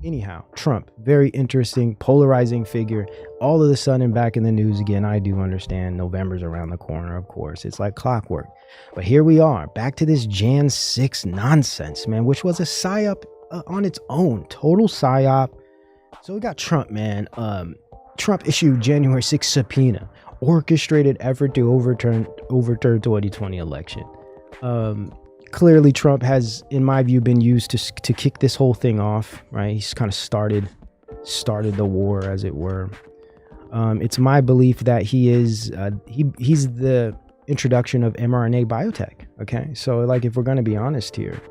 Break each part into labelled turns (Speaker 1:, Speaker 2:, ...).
Speaker 1: Anyhow, Trump, very interesting, polarizing figure. All of a sudden back in the news again. I do understand November's around the corner, of course. It's like clockwork. But here we are, back to this Jan 6 nonsense, man, which was a psyop on its own. Total psyop. So we got Trump, man. Trump issued January 6th subpoena, orchestrated effort to overturn 2020 election. Clearly Trump has, in my view, been used to kick this whole thing off, right? He's kind of started the war, as it were. It's my belief that he's the introduction of mRNA biotech. Okay, so like, if we're going to be honest here,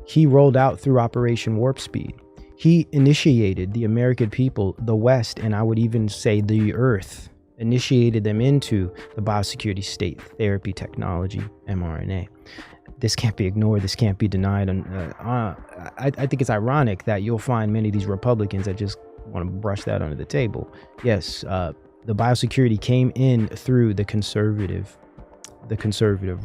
Speaker 1: he rolled out through Operation Warp Speed. He initiated the American people, the West, and I would even say the Earth, initiated them into the biosecurity state therapy technology, mRNA. This can't be ignored. This can't be denied. And I think it's ironic that you'll find many of these Republicans that just want to brush that under the table. Yes, the biosecurity came in through the conservative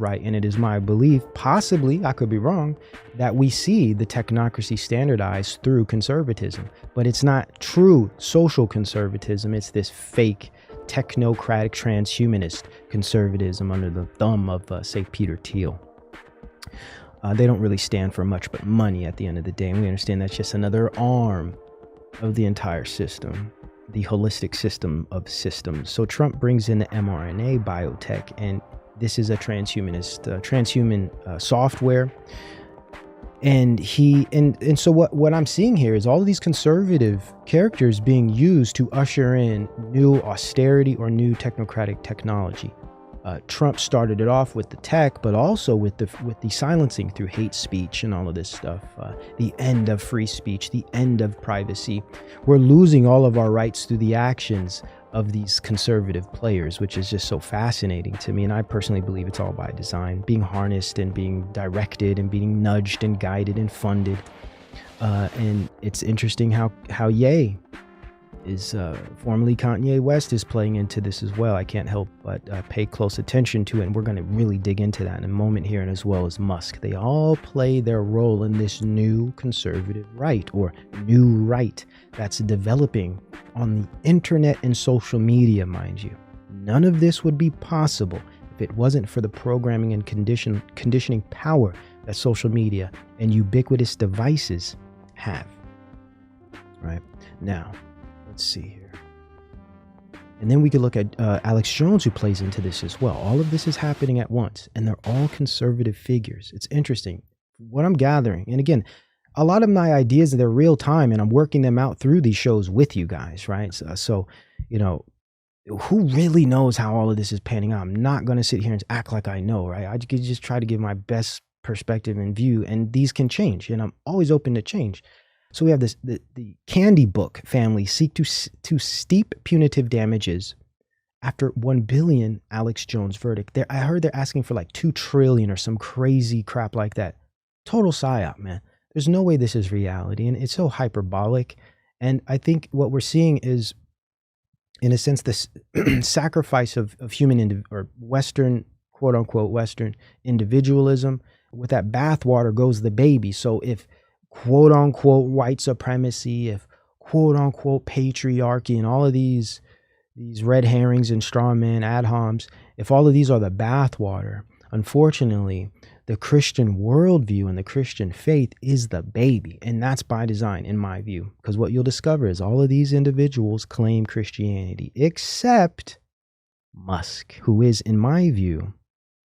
Speaker 1: right, and it is my belief, possibly I could be wrong, that we see the technocracy standardized through conservatism, but it's not true social conservatism. It's this fake technocratic transhumanist conservatism under the thumb of say Peter Thiel. They don't really stand for much but money at the end of the day, and we understand that's just another arm of the entire system, the holistic system of systems. So Trump brings in the mRNA biotech, and this is a transhuman software. And so what I'm seeing here is all of these conservative characters being used to usher in new austerity or new technocratic technology. Trump started it off with the tech, but also with the silencing through hate speech and all of this stuff. The end of free speech, the end of privacy. We're losing all of our rights through the actions of these conservative players, which is just so fascinating to me. And I personally believe it's all by design, being harnessed and being directed and being nudged and guided and funded. And it's interesting how Ye is formerly Kanye West is playing into this as well. I can't help but pay close attention to it, and we're going to really dig into that in a moment here, and as well as Musk. They all play their role in this new conservative right, or new right, that's developing on the internet and social media, mind you. None of this would be possible if it wasn't for the programming and conditioning power that social media and ubiquitous devices have. Right now, let's see here. And then we could look at Alex Jones, who plays into this as well. All of this is happening at once, and they're all conservative figures. It's interesting what I'm gathering. And again, a lot of my ideas, they're real time, and I'm working them out through these shows with you guys, right? So you know, who really knows how all of this is panning out? I'm not going to sit here and act like I know, right? I could just try to give my best perspective and view, and these can change, and I'm always open to change. So we have this, the Candy Book family seek to steep punitive damages after 1 billion Alex Jones verdict. I heard they're asking for like 2 trillion or some crazy crap like that. Total psyop, man. There's no way this is reality, and it's so hyperbolic. And I think what we're seeing is, in a sense, this sacrifice of human or Western, quote unquote, Western individualism. With that bathwater goes the baby. So if quote unquote white supremacy, if quote unquote patriarchy, and all of these red herrings and straw man ad homs, if all of these are the bathwater, unfortunately, the Christian worldview and the Christian faith is the baby. And that's by design, in my view, because what you'll discover is all of these individuals claim Christianity, except Musk, who is, in my view,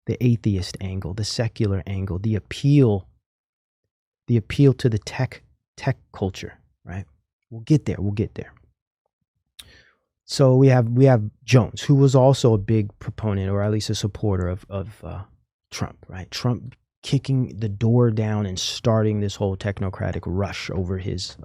Speaker 1: the atheist angle, the secular angle, the appeal to the tech culture, right? We'll get there. So we have Jones, who was also a big proponent, or at least a supporter of Trump, right? Trump kicking the door down and starting this whole technocratic rush over his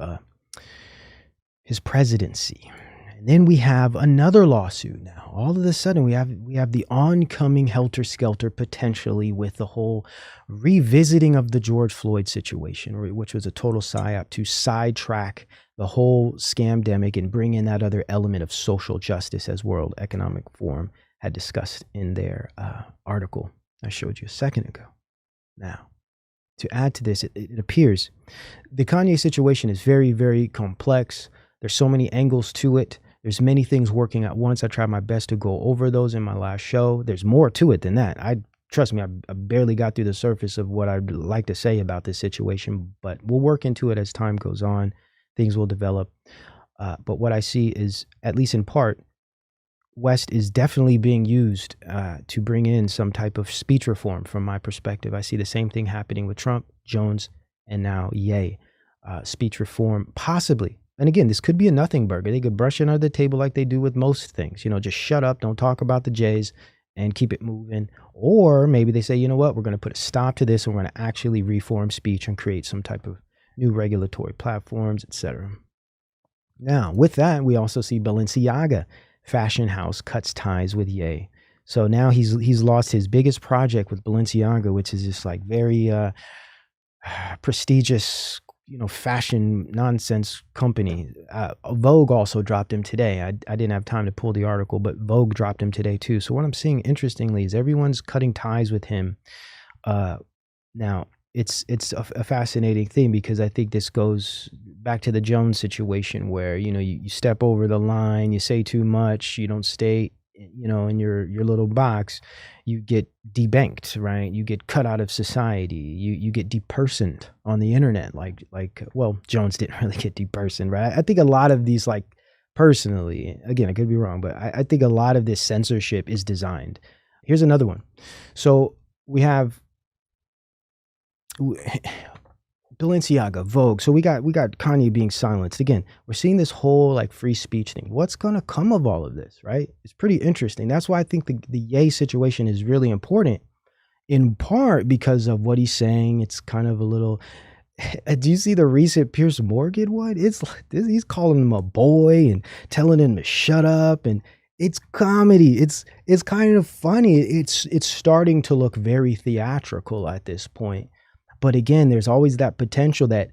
Speaker 1: presidency. And then we have another lawsuit now. All of a sudden, we have the oncoming helter-skelter, potentially, with the whole revisiting of the George Floyd situation, which was a total psyop to sidetrack the whole scamdemic and bring in that other element of social justice, as World Economic Forum had discussed in their article I showed you a second ago. Now, to add to this, it appears the Kanye situation is very, very complex. There's so many angles to it. There's many things working at once. I tried my best to go over those in my last show. There's more to it than that. Trust me, I barely got through the surface of what I'd like to say about this situation, but we'll work into it as time goes on. Things will develop. But what I see is, at least in part, West is definitely being used to bring in some type of speech reform from my perspective. I see the same thing happening with Trump, Jones, and now Ye. Speech reform, possibly. And again, this could be a nothing burger. They could brush it under the table like they do with most things. Just shut up, don't talk about the J's, and keep it moving. Or maybe they say, you know what, we're going to put a stop to this and we're going to actually reform speech and create some type of new regulatory platforms, etc. Now, with that, we also see Balenciaga fashion house cuts ties with Ye. So now he's lost his biggest project with Balenciaga, which is this like very prestigious, fashion nonsense company. Vogue also dropped him today. I didn't have time to pull the article, but Vogue dropped him today too. So what I'm seeing, interestingly, is everyone's cutting ties with him. Now, it's a fascinating thing, because I think this goes back to the Jones situation where, you step over the line, you say too much, you don't stay, in your little box, you get debanked, right? You get cut out of society. You get depersoned on the internet. Well, Jones didn't really get depersoned, right? I think a lot of these, personally, again, I could be wrong, but I think a lot of this censorship is designed. Here's another one. So we have Balenciaga, Vogue. So we got Kanye being silenced. Again, we're seeing this whole free speech thing. What's gonna come of all of this, right? It's pretty interesting. That's why I think the Ye situation is really important, in part because of what he's saying. It's kind of a little. Do you see the recent Piers Morgan one? It's he's calling him a boy and telling him to shut up, and it's comedy. It's kind of funny. It's starting to look very theatrical at this point. But again, there's always that potential that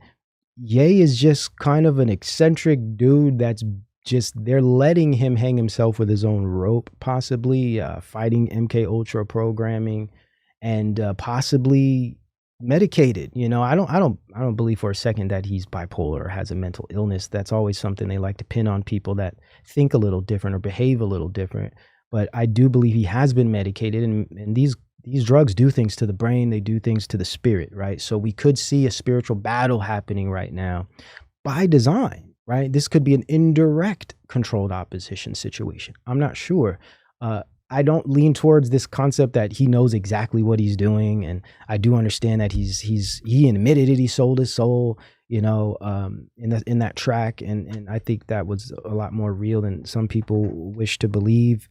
Speaker 1: Ye is just kind of an eccentric dude that's just, they're letting him hang himself with his own rope, possibly fighting MK Ultra programming, and possibly medicated. I don't believe for a second that he's bipolar or has a mental illness. That's always something they like to pin on people that think a little different or behave a little different. But I do believe he has been medicated, and these drugs do things to the brain. They do things to the spirit, right? So we could see a spiritual battle happening right now by design, right? This could be an indirect controlled opposition situation. I'm not sure. I don't lean towards this concept that he knows exactly what he's doing. And I do understand that he admitted it. He sold his soul, in that track. And I think that was a lot more real than some people wish to believe.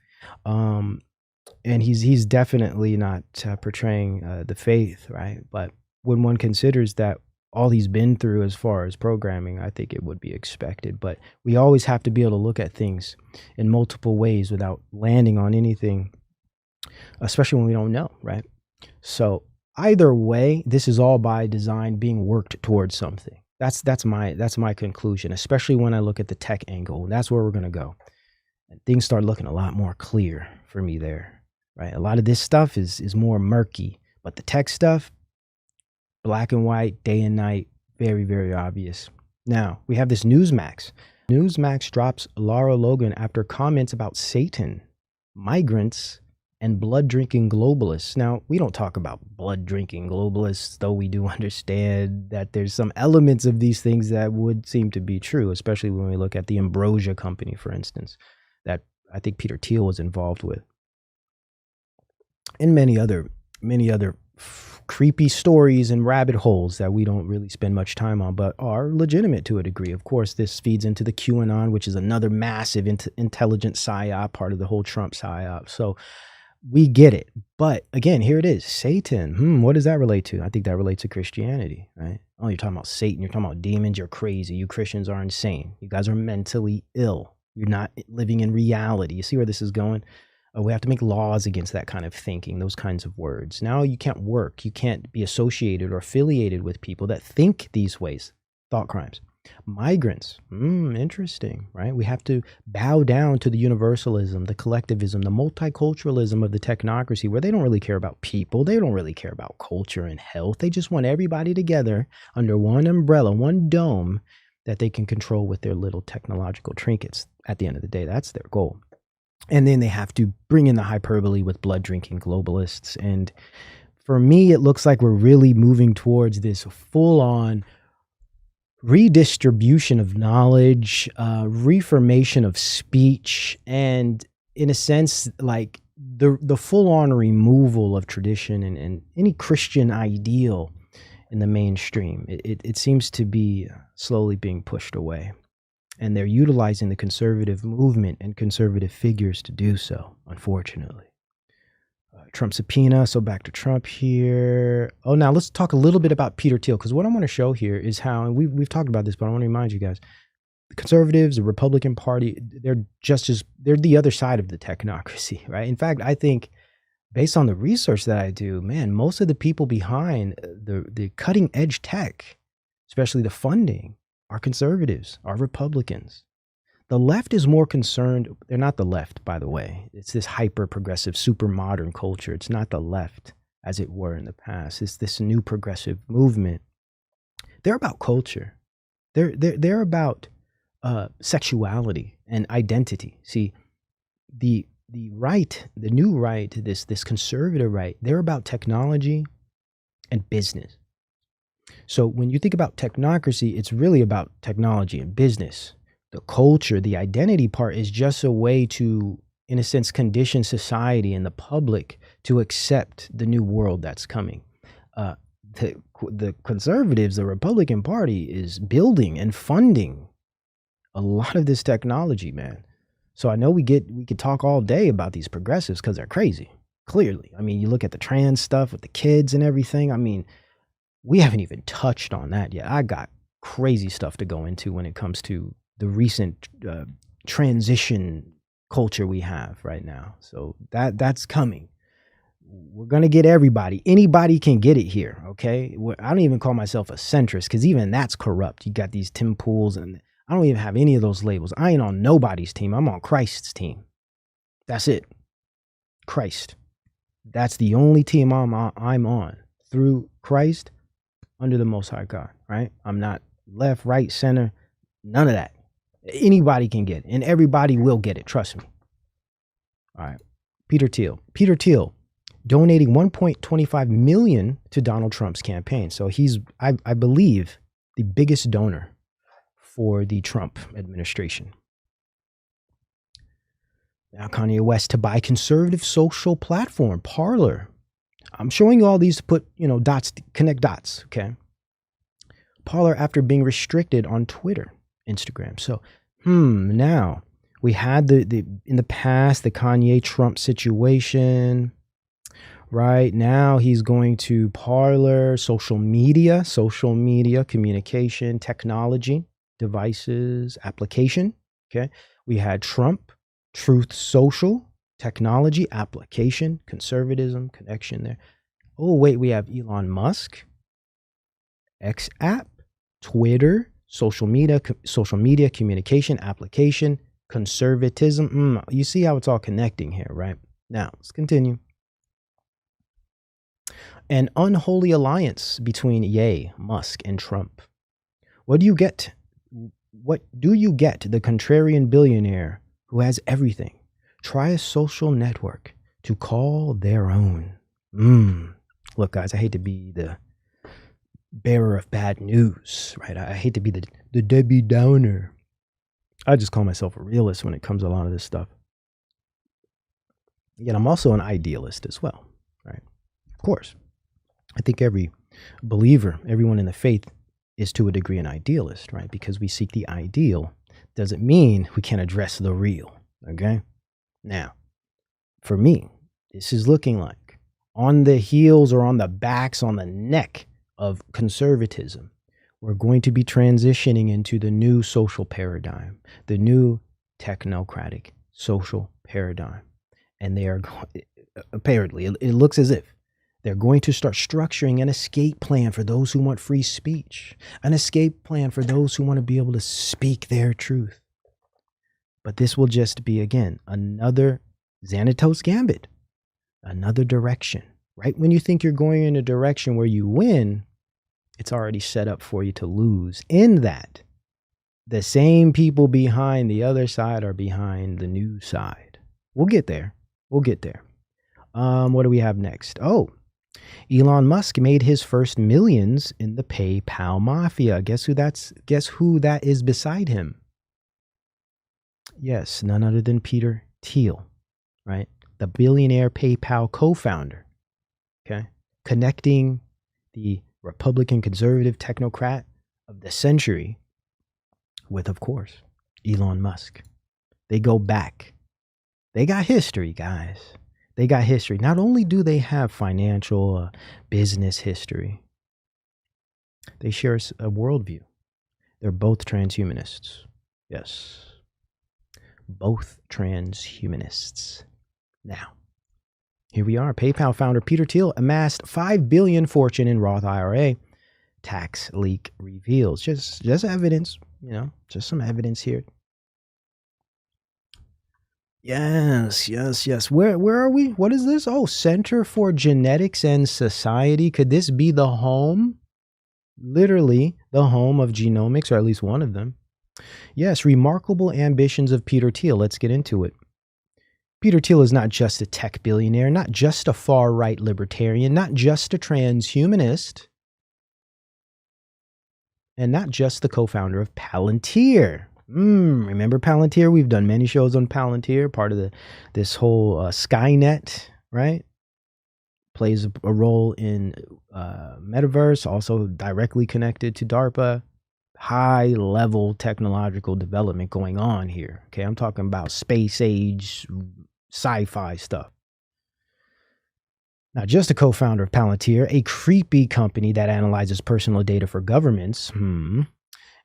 Speaker 1: And he's definitely not portraying the faith, right? But when one considers that all he's been through as far as programming, I think it would be expected. But we always have to be able to look at things in multiple ways without landing on anything, especially when we don't know, right? So either way, this is all by design being worked towards something. That's my conclusion, especially when I look at the tech angle. That's where we're going to go. And things start looking a lot more clear for me there, right? A lot of this stuff is more murky, but the tech stuff, black and white, day and night, very, very obvious. Now, we have this Newsmax. Newsmax drops Lara Logan after comments about Satan, migrants, and blood-drinking globalists. Now, we don't talk about blood-drinking globalists, though we do understand that there's some elements of these things that would seem to be true, especially when we look at the Ambrosia Company, for instance, that I think Peter Thiel was involved with. And many other creepy stories and rabbit holes that we don't really spend much time on, but are legitimate to a degree. Of course, this feeds into the QAnon, which is another massive intelligent psyop, part of the whole Trump psyop. So we get it. But again, here it is. Satan. What does that relate to? I think that relates to Christianity, right? Oh, you're talking about Satan. You're talking about demons. You're crazy. You Christians are insane. You guys are mentally ill. You're not living in reality. You see where this is going? We have to make laws against that kind of thinking, those kinds of words. Now you can't work. You can't be associated or affiliated with people that think these ways. Thought crimes. Migrants, interesting, right? We have to bow down to the universalism, the collectivism, the multiculturalism of the technocracy, where they don't really care about people. They don't really care about culture and health. They just want everybody together under one umbrella, one dome that they can control with their little technological trinkets. At the end of the day, that's their goal. And then they have to bring in the hyperbole with blood drinking globalists. And for me, it looks like we're really moving towards this full on redistribution of knowledge, reformation of speech, and in a sense, like the full on removal of tradition and any Christian ideal in the mainstream. It seems to be slowly being pushed away. And they're utilizing the conservative movement and conservative figures to do so, unfortunately. Trump subpoena. So back to Trump here. Oh, now let's talk a little bit about Peter Thiel, because what I want to show here is how, and we've talked about this, but I want to remind you guys, the conservatives, the Republican Party, they're they're the other side of the technocracy, right? In fact, I think based on the research that I do, man, most of the people behind the cutting edge tech, especially the funding, are conservatives, are Republicans. The left is more concerned. They're not the left, by the way. It's this hyper progressive, super modern culture. It's not the left as it were in the past. It's this new progressive movement. They're about culture. They're about sexuality and identity. See, the right, the new right, this conservative right, they're about technology and business. So when you think about technocracy, it's really about technology and business. The culture, the identity part is just a way to, in a sense, condition society and the public to accept the new world that's coming. The conservatives, the Republican Party, is building and funding a lot of this technology, man. So I know we could talk all day about these progressives because they're crazy. Clearly, I mean, you look at the trans stuff with the kids and everything. I mean, we haven't even touched on that yet. I got crazy stuff to go into when it comes to the recent transition culture we have right now. So that's coming. We're going to get everybody. Anybody can get it here, okay? I don't even call myself a centrist because even that's corrupt. You got these Tim Pools, and I don't even have any of those labels. I ain't on nobody's team. I'm on Christ's team. That's it. Christ. That's the only team I'm on. Through Christ, under the Most High God, right? I'm not left, right, center, none of that. Anybody can get it, and everybody will get it. Trust me. All right. Peter Thiel donating $1.25 million to Donald Trump's campaign. So he's, I believe, the biggest donor for the Trump administration. Now Kanye West to buy conservative social platform, Parler. I'm showing you all these to put, dots, connect dots, okay? Parler after being restricted on Twitter, Instagram. So, now we had the in the past, the Kanye Trump situation. Right now he's going to Parler, social media, communication, technology, devices, application. Okay. We had Trump, Truth Social, technology, application, conservatism, connection there. Oh, wait, we have Elon Musk, X app, Twitter, social media, communication, application, conservatism. You see how it's all connecting here, right? Now, let's continue. An unholy alliance between Musk, and Trump. What do you get? What do you get? The contrarian billionaire who has everything. Try a social network to call their own. Look, guys, I hate to be the bearer of bad news, right? I hate to be the Debbie Downer. I just call myself a realist when it comes to a lot of this stuff. Yet I'm also an idealist as well, right? Of course. I think every believer, everyone in the faith is to a degree an idealist, right? Because we seek the ideal doesn't mean we can't address the real, okay? Now, for me, this is looking like on the heels or on the backs, on the neck of conservatism, we're going to be transitioning into the new social paradigm, the new technocratic social paradigm. And they are, apparently, it looks as if They're going to start structuring an escape plan for those who want free speech, an escape plan for those who want to be able to speak their truth. But this will just be, again, another Xanatos gambit, another direction. Right when you think you're going in a direction where you win, it's already set up for you to lose. In that, the same people behind the other side are behind the new side. We'll get there. We'll get there. What do we have next? Oh, Elon Musk made his first millions in the PayPal mafia. Guess who that is beside him? Yes, none other than Peter Thiel, right? The billionaire PayPal co-founder. Okay, connecting the Republican conservative technocrat of the century with, of course, Elon Musk. They go back. They got history, guys. They got history. Not only do they have financial business history, they share a worldview. They're both transhumanists. Yes. Both transhumanists. Now, here we are. PayPal founder Peter Thiel amassed $5 billion fortune in Roth IRA. Tax leak reveals. Just evidence, just some evidence here. Yes. Where are we? What is this? Oh, Center for Genetics and Society. Could this be the home? Literally the home of genomics, or at least one of them. Yes, remarkable ambitions of Peter Thiel. Let's get into it. Peter Thiel is not just a tech billionaire, not just a far-right libertarian, not just a transhumanist, and not just the co-founder of Palantir. Remember Palantir? We've done many shows on Palantir, part of this whole Skynet, right? Plays a role in metaverse, also directly connected to DARPA. High-level technological development going on here. Okay, I'm talking about space age, sci-fi stuff. Now, just a co-founder of Palantir, a creepy company that analyzes personal data for governments,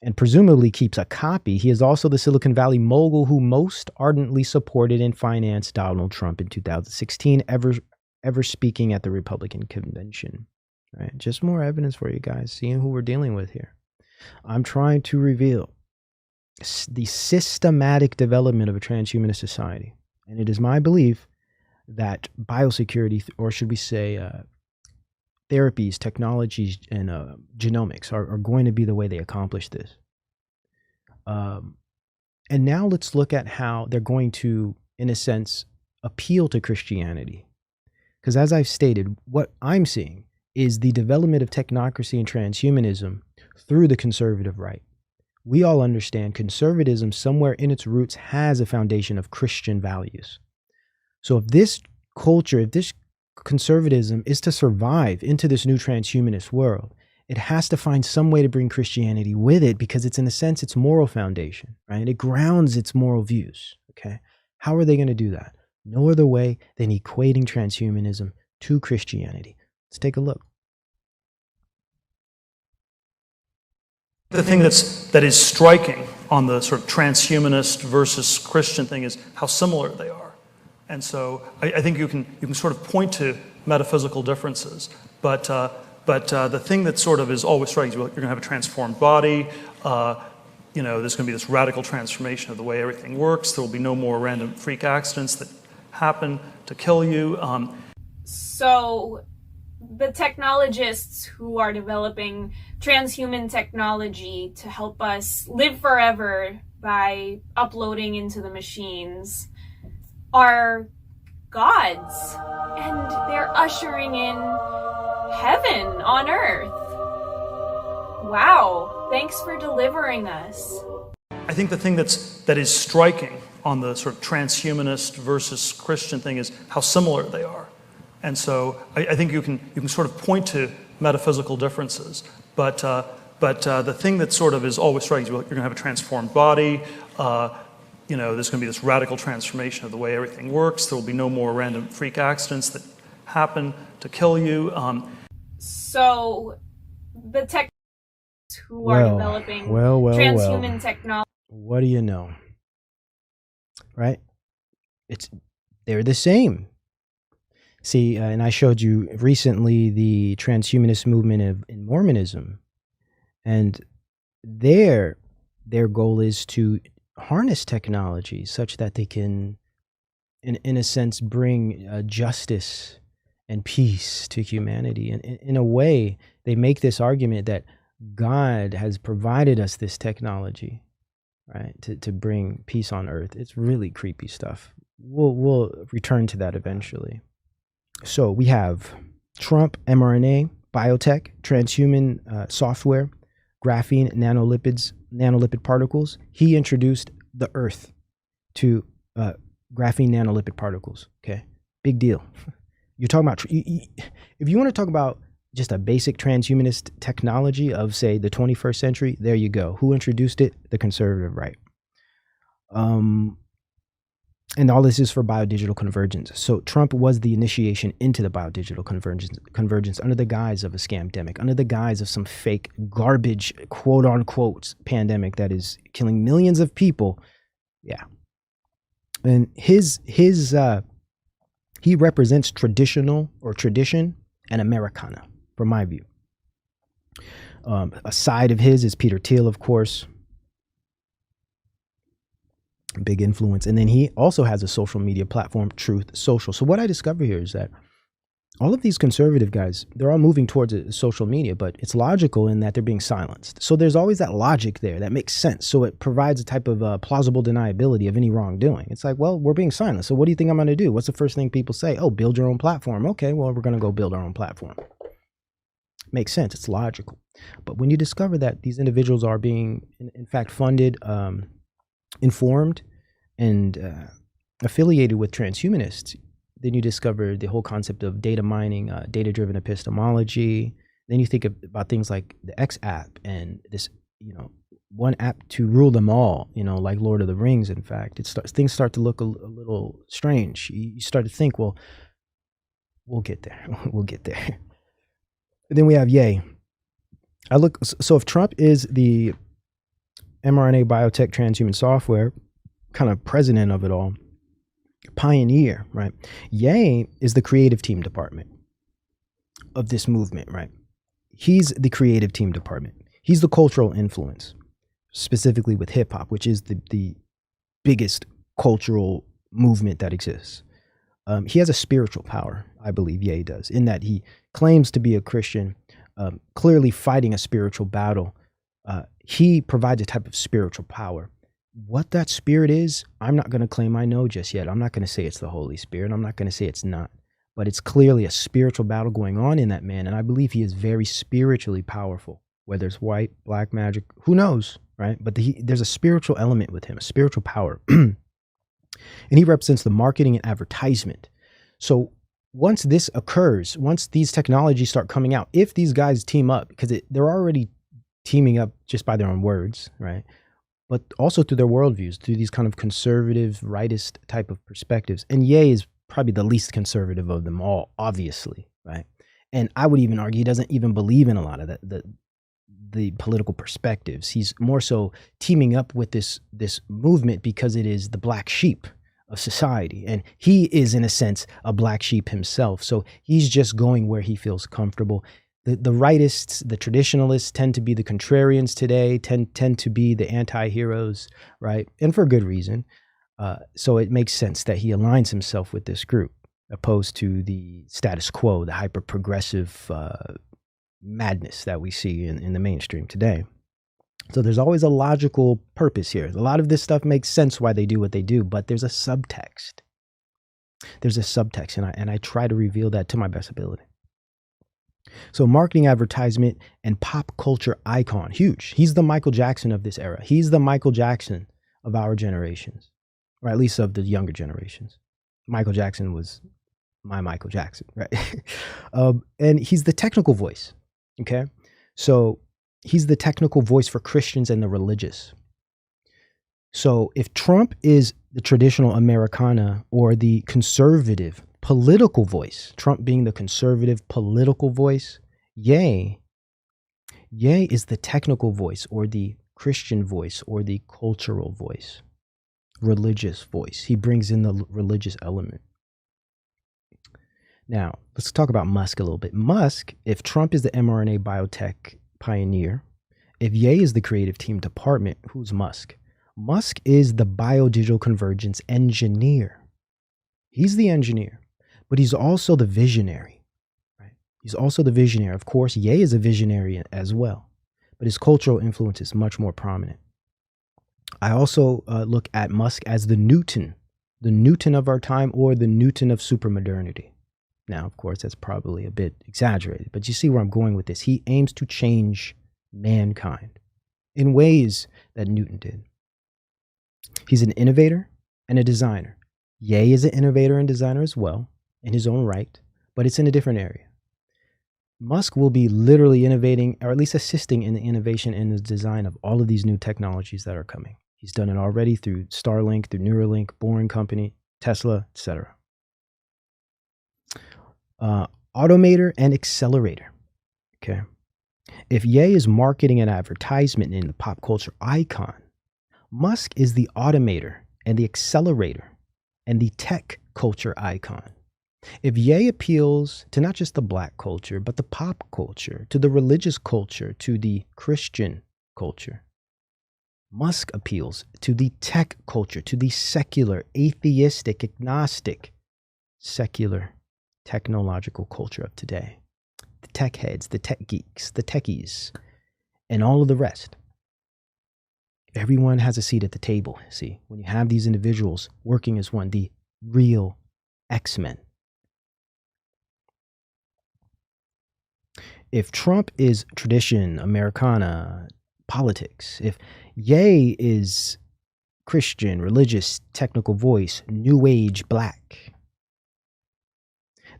Speaker 1: and presumably keeps a copy. He is also the Silicon Valley mogul who most ardently supported and financed Donald Trump in 2016, ever speaking at the Republican convention. Right? Just more evidence for you guys, seeing who we're dealing with here. I'm trying to reveal the systematic development of a transhumanist society. And it is my belief that biosecurity, or should we say therapies, technologies, and genomics are going to be the way they accomplish this. And now let's look at how they're going to, in a sense, appeal to Christianity. Because as I've stated, what I'm seeing is the development of technocracy and transhumanism through the conservative right. We all understand conservatism somewhere in its roots has a foundation of Christian values. So if this culture, if this conservatism is to survive into this new transhumanist world, it has to find some way to bring Christianity with it, because it's, in a sense, its moral foundation, right? It grounds its moral views, okay? How are they going to do that? No other way than equating transhumanism to Christianity. Let's take a look.
Speaker 2: The thing that is striking on the sort of transhumanist versus Christian thing is how similar they are. And so I think you can sort of point to metaphysical differences, but the thing that sort of is always striking is you're going to have a transformed body. There's going to be this radical transformation of the way everything works. There will be no more random freak accidents that happen to kill you.
Speaker 3: So the technologists who are developing transhuman technology to help us live forever by uploading into the machines are gods, and they're ushering in heaven on earth. Wow, thanks for delivering us.
Speaker 2: I think the thing that is striking on the sort of transhumanist versus Christian thing is how similar they are. And so I think you can sort of point to metaphysical differences, but the thing that sort of is always striking is you're going to have a transformed body. There's going to be this radical transformation of the way everything works. There will be no more random freak accidents that happen to kill you.
Speaker 3: So the technologists who are developing transhuman technology.
Speaker 1: What do you know? Right? They're the same. See, and I showed you recently the transhumanist movement in Mormonism, and their goal is to harness technology such that they can, in a sense, bring justice and peace to humanity. And in a way, they make this argument that God has provided us this technology, right, to bring peace on earth. It's really creepy stuff. We'll return to that eventually. So we have Trump, mRNA, biotech, transhuman software, graphene, nanolipid particles. He introduced the earth to graphene nanolipid particles. Okay, big deal. You're talking about, if you want to talk about just a basic transhumanist technology of, say, the 21st century, there you go. Who introduced it? The conservative right. And all this is for biodigital convergence. So Trump was the initiation into the biodigital convergence under the guise of a scamdemic, under the guise of some fake garbage, quote unquote, pandemic that is killing millions of people. Yeah. And he represents tradition and Americana, from my view. A side of his is Peter Thiel, of course. Big influence. And then he also has a social media platform, Truth Social. So what I discover here is that all of these conservative guys, they're all moving towards social media, but it's logical in that they're being silenced. So there's always that logic there that makes sense. So it provides a type of plausible deniability of any wrongdoing. It's like, well, we're being silenced. So what do you think I'm going to do? What's the first thing people say? Oh, build your own platform. Okay, well, we're going to go build our own platform. Makes sense. It's logical. But when you discover that these individuals are being, in fact, funded, informed, and affiliated with transhumanists, then you discover the whole concept of data mining, data-driven epistemology. Then you think about things like the X app and this, one app to rule them all, like Lord of the Rings. In fact, things start to look a little strange. You start to think, well, we'll get there. We'll get there. And then we have Ye. So if Trump is the mRNA biotech transhuman software kind of president of it all, pioneer, right? Ye is the creative team department of this movement, right? He's the creative team department. He's the cultural influence, specifically with hip hop, which is the biggest cultural movement that exists. He has a spiritual power, I believe Ye does, in that he claims to be a Christian, clearly fighting a spiritual battle. He provides a type of spiritual power. What that spirit is, I'm not going to claim I know just yet. I'm not going to say it's the Holy Spirit. I'm not going to say it's not. But it's clearly a spiritual battle going on in that man. And I believe he is very spiritually powerful, whether it's white, black magic, who knows, right? But there's a spiritual element with him, a spiritual power. And he represents the marketing and advertisement. So once this occurs, once these technologies start coming out, if these guys team up, because they're already teaming up just by their own words, right? But also through their worldviews, through these kind of conservative, rightist type of perspectives. And Ye is probably the least conservative of them all, obviously, right? And I would even argue he doesn't even believe in a lot of the political perspectives. He's more so teaming up with this movement because it is the black sheep of society. And he is, in a sense, a black sheep himself. So he's just going where he feels comfortable. The rightists, the traditionalists tend to be the contrarians today, tend to be the anti-heroes, right? And for good reason. So it makes sense that he aligns himself with this group, opposed to the status quo, the hyper-progressive madness that we see in the mainstream today. So there's always a logical purpose here. A lot of this stuff makes sense why they do what they do, but there's a subtext. There's a subtext, and I try to reveal that to my best ability. So marketing, advertisement, and pop culture icon, huge. He's the Michael Jackson of this era. He's the Michael Jackson of our generations, or at least of the younger generations. Michael Jackson was my Michael Jackson, right? And he's the technical voice, okay? So he's the technical voice for Christians and the religious. So if Trump is the traditional Americana or the conservative political voice, Trump being the conservative political voice, Ye is the technical voice or the Christian voice or the cultural voice, religious voice. He brings in the religious element. Now, let's talk about Musk a little bit. Musk, if Trump is the mRNA biotech pioneer, if Ye is the creative team department, who's Musk? Musk is the biodigital convergence engineer. He's the engineer, but he's also the visionary, right? He's also the visionary. Of course, Ye is a visionary as well, but his cultural influence is much more prominent. I also look at Musk as the Newton of our time, or the Newton of supermodernity. Now, of course, that's probably a bit exaggerated, but you see where I'm going with this. He aims to change mankind in ways that Newton did. He's an innovator and a designer. Ye is an innovator and designer as well, in his own right, but it's in a different area. Musk will be literally innovating, or at least assisting in the innovation and the design of all of these new technologies that are coming. He's done it already through Starlink, through Neuralink, Boring Company, Tesla, etc. Automator and accelerator. Okay. If Ye is marketing and advertisement in the pop culture icon, Musk is the automator and the accelerator and the tech culture icon. If Ye appeals to not just the black culture, but the pop culture, to the religious culture, to the Christian culture, Musk appeals to the tech culture, to the secular, atheistic, agnostic, secular, technological culture of today. The tech heads, the tech geeks, the techies, and all of the rest. Everyone has a seat at the table, see, when you have these individuals working as one, the real X-Men. If Trump is tradition, Americana, politics, if Ye is Christian, religious, technical voice, new age, black,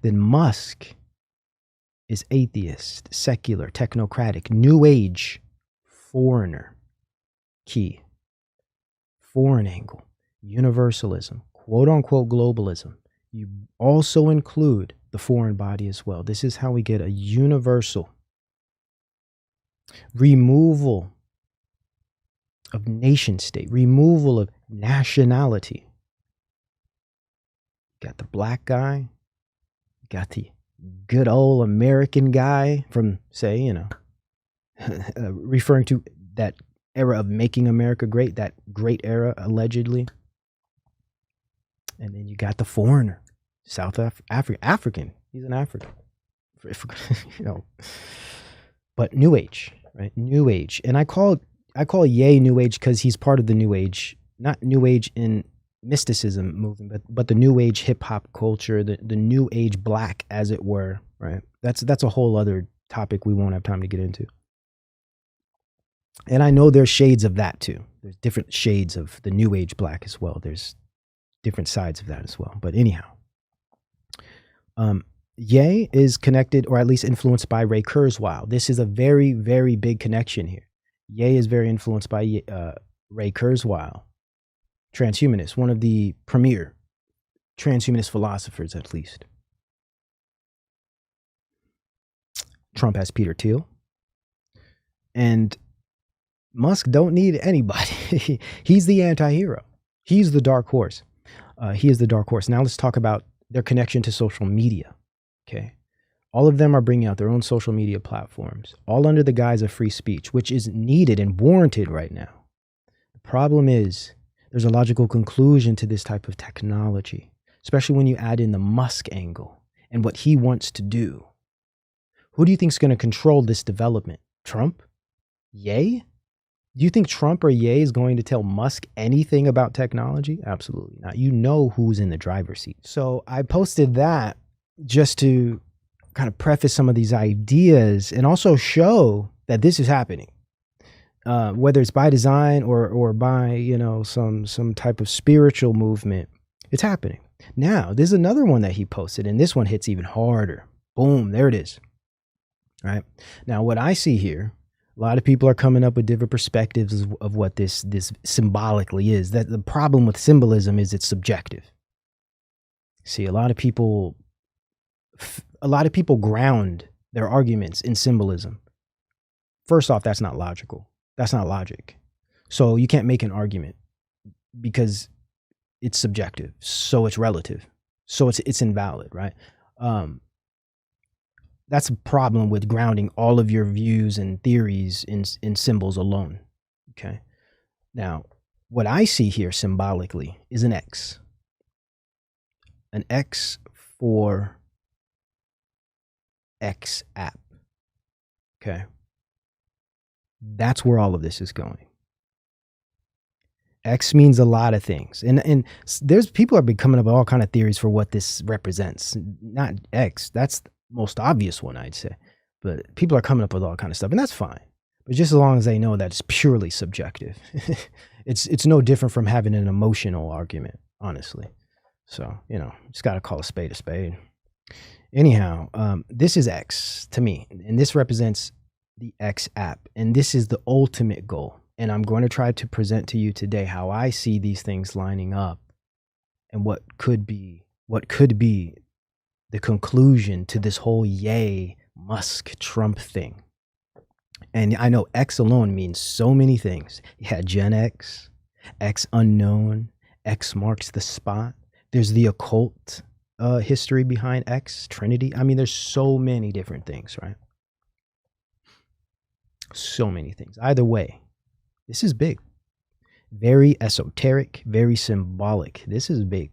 Speaker 1: then Musk is atheist, secular, technocratic, new age, foreigner, key, foreign angle, universalism, quote unquote globalism. You also include the foreign body as well. This is how we get a universal removal of nation state, removal of nationality. Got the black guy, got the good old American guy from, say, referring to that era of making America great, that great era, allegedly. And then you got the foreigner, African. He's an African, but New Age, right? New Age. And I call Ye New Age because he's part of the New Age, not New Age in mysticism movement, but the New Age hip hop culture, the New Age black, as it were, right? That's a whole other topic we won't have time to get into. And I know there's shades of that too. There's different shades of the New Age black as well. There's different sides of that as well. But anyhow, Ye is connected, or at least influenced, by Ray Kurzweil. This is a very, very big connection here. Ye is very influenced by Ray Kurzweil, transhumanist, one of the premier transhumanist philosophers, at least. Trump has Peter Thiel. And Musk don't need anybody. He's the anti-hero. He's the dark horse. He is the dark horse. Now let's talk about their connection to social media. Okay. All of them are bringing out their own social media platforms, all under the guise of free speech, which is needed and warranted right now. The problem is there's a logical conclusion to this type of technology, especially when you add in the Musk angle and what he wants to do. Who do you think is going to control this development? Trump? Ye? Do you think Trump or Ye is going to tell Musk anything about technology? Absolutely not. You know who's in the driver's seat. So I posted that just to kind of preface some of these ideas and also show that this is happening, whether it's by design or by some type of spiritual movement. It's happening. Now, there's another one that he posted, and this one hits even harder. Boom, there it is. Right now, what I see here, a lot of people are coming up with different perspectives of what this symbolically is. That the problem with symbolism is it's subjective. See, a lot of people ground their arguments in symbolism. First off, that's not logical. That's not logic. So you can't make an argument because it's subjective. So it's relative. So it's invalid, right? Um, that's a problem with grounding all of your views and theories in symbols alone. Okay. Now, what I see here symbolically is an X. An X for X app. Okay. That's where all of this is going. X means a lot of things. And there's people are coming up with all kind of theories for what this represents. Not X. That's the most obvious one, I'd say. But people are coming up with all kind of stuff, and that's fine. But just as long as they know that it's purely subjective. It's no different from having an emotional argument, honestly. So, just got to call a spade a spade. Anyhow, this is X to me, and this represents the X app, and this is the ultimate goal. And I'm going to try to present to you today how I see these things lining up and what could be the conclusion to this whole yay Musk Trump thing. And I know X alone means so many things. You had Gen X, X unknown, X marks the spot. There's the occult history behind X, Trinity. I mean, there's so many different things, right? So many things. Either way, this is big. Very esoteric, very symbolic. This is big.